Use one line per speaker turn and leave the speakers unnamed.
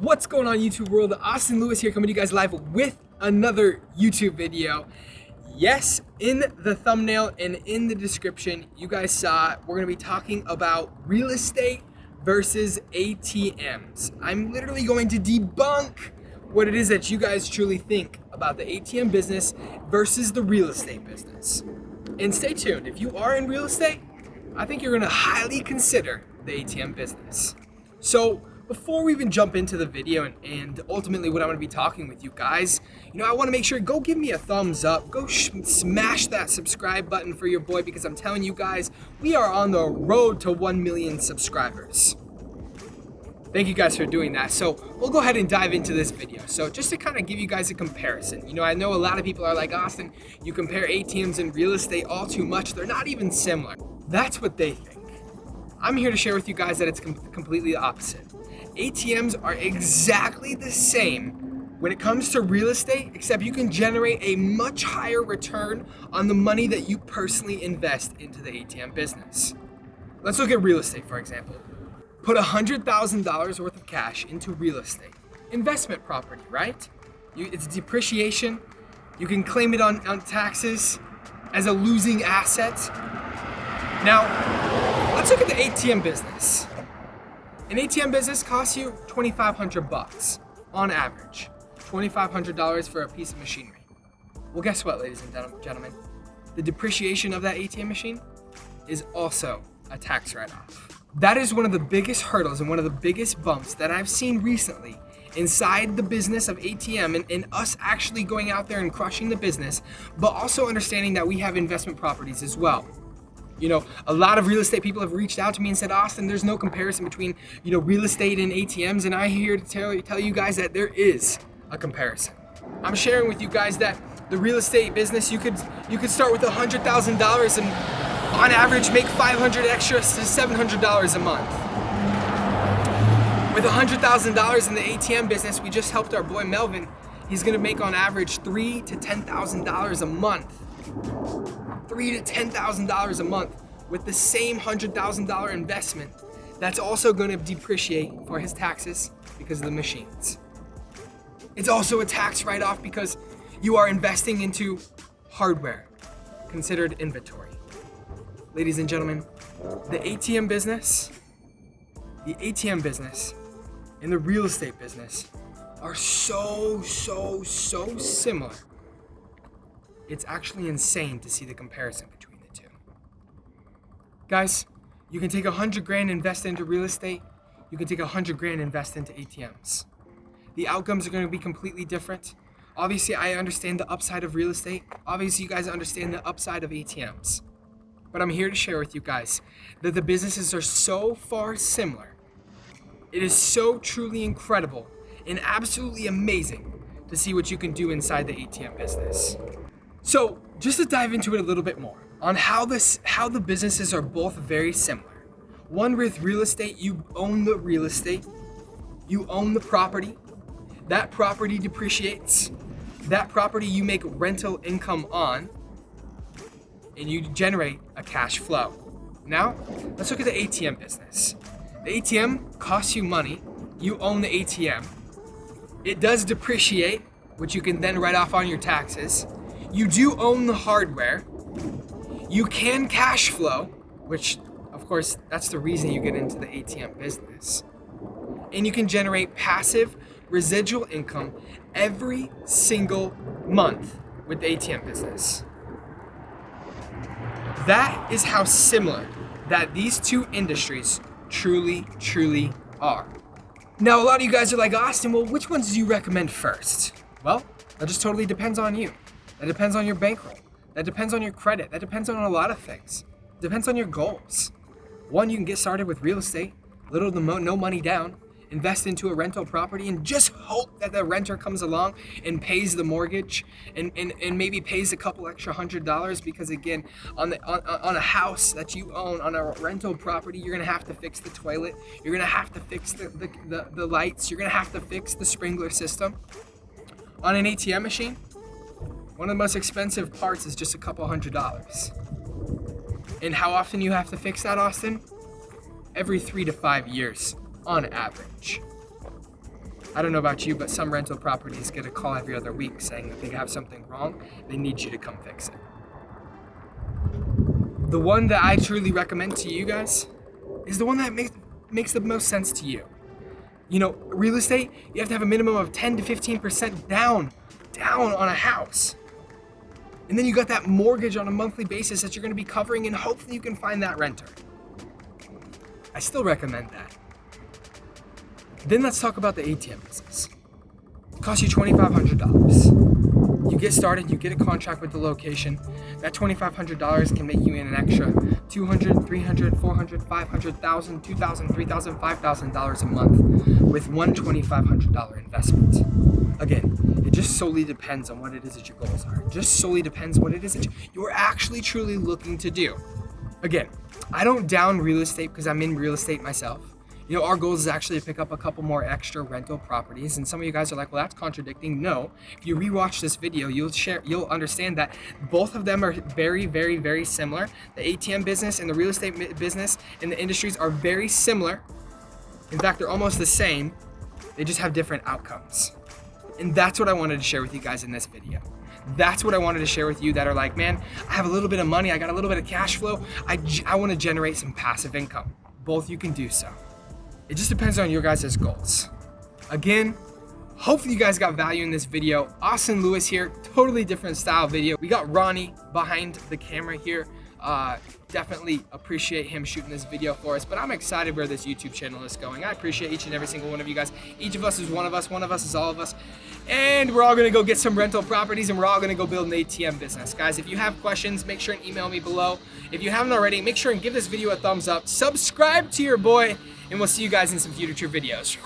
What's going on, YouTube world? Austin Lewis here, coming to you guys live with another YouTube video. Yes, in the thumbnail and in the description, you guys saw we're gonna be talking about real estate versus ATMs. I'm literally going to debunk what it is that you guys truly think about the ATM business versus the real estate business. And stay tuned, if you are in real estate, I think you're gonna highly consider the ATM business. So before we even jump into the video and ultimately what I'm going to be talking with you guys, I want to make sure, go give me a thumbs up, go smash that subscribe button for your boy, because I'm telling you guys, we are on the road to 1 million subscribers. Thank you guys for doing that. So we'll go ahead and dive into this video. So just to kind of give you guys a comparison, I know a lot of people are like, Austin, you compare ATMs and real estate all too much. They're not even similar. That's what they think. I'm here to share with you guys that it's completely the opposite. ATMs are exactly the same when it comes to real estate, except you can generate a much higher return on the money that you personally invest into the ATM business. Let's look at real estate, for example. Put $100,000 worth of cash into real estate. Investment property, right? It's depreciation. You can claim it on taxes as a losing asset. Now, let's look at the ATM business. An ATM business costs you $2,500 on average. $2,500 for a piece of machinery. Well, guess what, ladies and gentlemen? The depreciation of that ATM machine is also a tax write-off. That is one of the biggest hurdles and one of the biggest bumps that I've seen recently inside the business of ATM and us actually going out there and crushing the business, but also understanding that we have investment properties as well. A lot of real estate people have reached out to me and said, Austin, there's no comparison between, real estate and ATMs. And I'm here to tell you guys that there is a comparison. I'm sharing with you guys that the real estate business, you could start with $100,000 and on average make $500 extra to $700 a month. With $100,000 in the ATM business, we just helped our boy Melvin. He's gonna make on average $3,000 to $10,000 a month. $3,000 to $10,000 a month with the same $100,000 investment. That's also going to depreciate for his taxes because of the machines. It's also a tax write-off because you are investing into hardware considered inventory. Ladies and gentlemen, the ATM business and the real estate business are so similar. It's actually insane to see the comparison between the two. Guys, you can take $100,000 invest into real estate. You can take $100,000 invest into ATMs. The outcomes are going to be completely different. Obviously, I understand the upside of real estate. Obviously, you guys understand the upside of ATMs. But I'm here to share with you guys that the businesses are so far similar. It is so truly incredible and absolutely amazing to see what you can do inside the ATM business. So just to dive into it a little bit more on how the businesses are both very similar. One, with real estate, you own the real estate, you own the property. That property depreciates. That property you make rental income on, and you generate a cash flow. Now, let's look at the ATM business. The ATM costs you money. You own the ATM. It does depreciate, which you can then write off on your taxes. You do own the hardware. You can cash flow, which of course, that's the reason you get into the ATM business. And you can generate passive residual income every single month with the ATM business. That is how similar that these two industries truly are. Now, a lot of you guys are like, Austin, well, which ones do you recommend first? Well, that just totally depends on you. That depends on your bankroll. That depends on your credit. That depends on a lot of things. It depends on your goals. One, you can get started with real estate, little to no money down, invest into a rental property, and just hope that the renter comes along and pays the mortgage and maybe pays a couple extra $100, because again, on a house that you own, on a rental property, you're gonna have to fix the toilet, you're gonna have to fix the lights, you're gonna have to fix the sprinkler system. On an ATM machine, one of the most expensive parts is just a couple $100. And how often you have to fix that, Austin? Every 3 to 5 years on average. I don't know about you, but some rental properties get a call every other week saying that they have something wrong. They need you to come fix it. The one that I truly recommend to you guys is the one that makes the most sense to you. You know, real estate, you have to have a minimum of 10 to 15% down on a house. And then you got that mortgage on a monthly basis that you're going to be covering, and hopefully you can find that renter. I still recommend that. Then let's talk about the ATM business. It costs you $2,500. You get started, you get a contract with the location. That $2,500 can make you in an extra $200, $300, $400, $500, $1,000, $2,000, $3,000, $5,000 a month with one $2,500 investment. Again, it just solely depends on what it is that your goals are. It just solely depends what it is that you're actually truly looking to do. Again, I don't down real estate because I'm in real estate myself. You know, our goal is actually to pick up a couple more extra rental properties. And some of you guys are like, well, that's contradicting. No, if you rewatch this video, you'll understand that both of them are very, very, very similar. The ATM business and the real estate business and the industries are very similar. In fact, they're almost the same. They just have different outcomes. And that's what I wanted to share with you guys in this video. That's what I wanted to share with you that are like, man, I have a little bit of money. I got a little bit of cash flow. I want to generate some passive income. Both you can do so. It just depends on your guys' goals. Again, hopefully you guys got value in this video. Austin Lewis here, totally different style video. We got Ronnie behind the camera here. Definitely appreciate him shooting this video for us, but I'm excited where this YouTube channel is going. I appreciate each and every single one of you guys. Each of us is one of us is all of us, and we're all gonna go get some rental properties, and we're all gonna go build an ATM business. Guys, if you have questions, make sure and email me below. If you haven't already, make sure and give this video a thumbs up, subscribe to your boy, and we'll see you guys in some future videos.